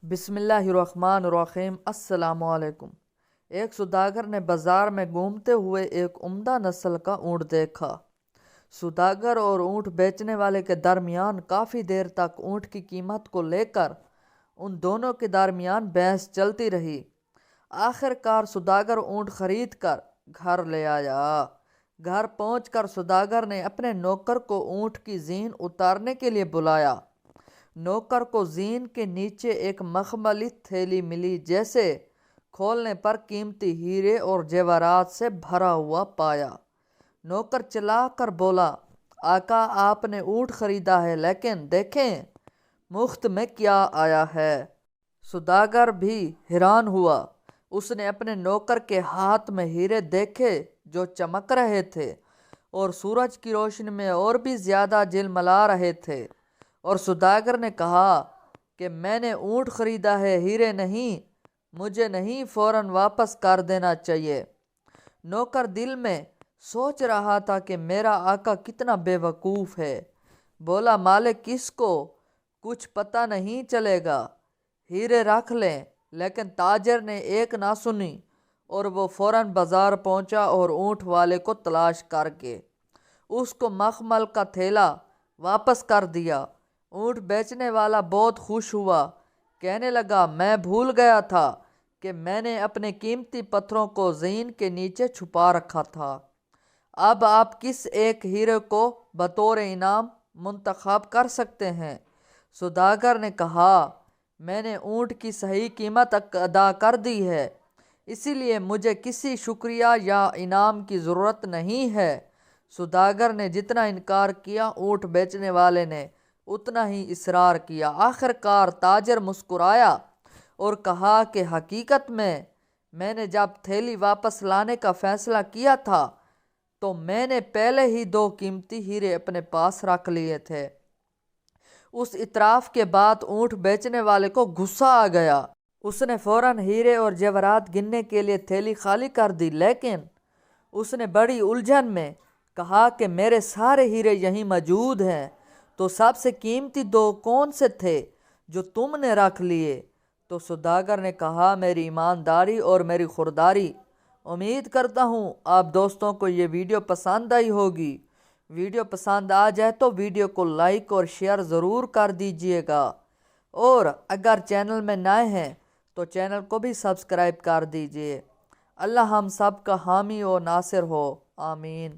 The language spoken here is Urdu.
بسم اللہ الرحمن الرحیم۔ السلام علیکم۔ ایک سوداگر نے بازار میں گھومتے ہوئے ایک عمدہ نسل کا اونٹ دیکھا۔ سوداگر اور اونٹ بیچنے والے کے درمیان کافی دیر تک اونٹ کی قیمت کو لے کر ان دونوں کے درمیان بحث چلتی رہی۔ آخر کار سوداگر اونٹ خرید کر گھر لے آیا۔ گھر پہنچ کر سوداگر نے اپنے نوکر کو اونٹ کی زین اتارنے کے لیے بلایا۔ نوکر کو زین کے نیچے ایک مخملی تھیلی ملی جیسے کھولنے پر قیمتی ہیرے اور جواہرات سے بھرا ہوا پایا۔ نوکر چلا کر بولا، آقا آپ نے اونٹ خریدا ہے لیکن دیکھیں مفت میں کیا آیا ہے۔ سوداگر بھی حیران ہوا۔ اس نے اپنے نوکر کے ہاتھ میں ہیرے دیکھے جو چمک رہے تھے اور سورج کی روشنی میں اور بھی زیادہ جلملا رہے تھے، اور سوداگر نے کہا کہ میں نے اونٹ خریدا ہے، ہیرے نہیں، مجھے نہیں، فوراً واپس کر دینا چاہیے۔ نوکر دل میں سوچ رہا تھا کہ میرا آقا کتنا بے وقوف ہے۔ بولا، مالک اس کو کچھ پتہ نہیں چلے گا، ہیرے رکھ لیں۔ لیکن تاجر نے ایک نہ سنی اور وہ فوراً بازار پہنچا اور اونٹ والے کو تلاش کر کے اس کو مخمل کا تھیلا واپس کر دیا۔ اونٹ بیچنے والا بہت خوش ہوا، کہنے لگا، میں بھول گیا تھا کہ میں نے اپنے قیمتی پتھروں کو زین کے نیچے چھپا رکھا تھا۔ اب آپ کس ایک ہیرے کو بطور انعام منتخب کر سکتے ہیں؟ سوداگر نے کہا، میں نے اونٹ کی صحیح قیمت ادا کر دی ہے، اسی لیے مجھے کسی شکریہ یا انعام کی ضرورت نہیں ہے۔ سوداگر نے جتنا انکار کیا، اونٹ بیچنے والے نے اتنا ہی اصرار کیا۔ آخر کار تاجر مسکرایا اور کہا کہ حقیقت میں نے جب تھیلی واپس لانے کا فیصلہ کیا تھا تو میں نے پہلے ہی 2 قیمتی ہیرے اپنے پاس رکھ لیے تھے۔ اس اعتراف کے بعد اونٹ بیچنے والے کو غصہ آ گیا۔ اس نے فوراً ہیرے اور جواہرات گننے کے لیے تھیلی خالی کر دی، لیکن اس نے بڑی الجھن میں کہا کہ میرے سارے ہیرے یہیں موجود ہیں، تو سب سے قیمتی 2 کون سے تھے جو تم نے رکھ لیے؟ تو سوداگر نے کہا، میری ایمانداری اور میری خودداری۔ امید کرتا ہوں آپ دوستوں کو یہ ویڈیو پسند آئی ہوگی۔ ویڈیو پسند آ جائے تو ویڈیو کو لائک اور شیئر ضرور کر دیجئے گا، اور اگر چینل میں نئے ہیں تو چینل کو بھی سبسکرائب کر دیجئے۔ اللہ ہم سب کا حامی و ناصر ہو، آمین۔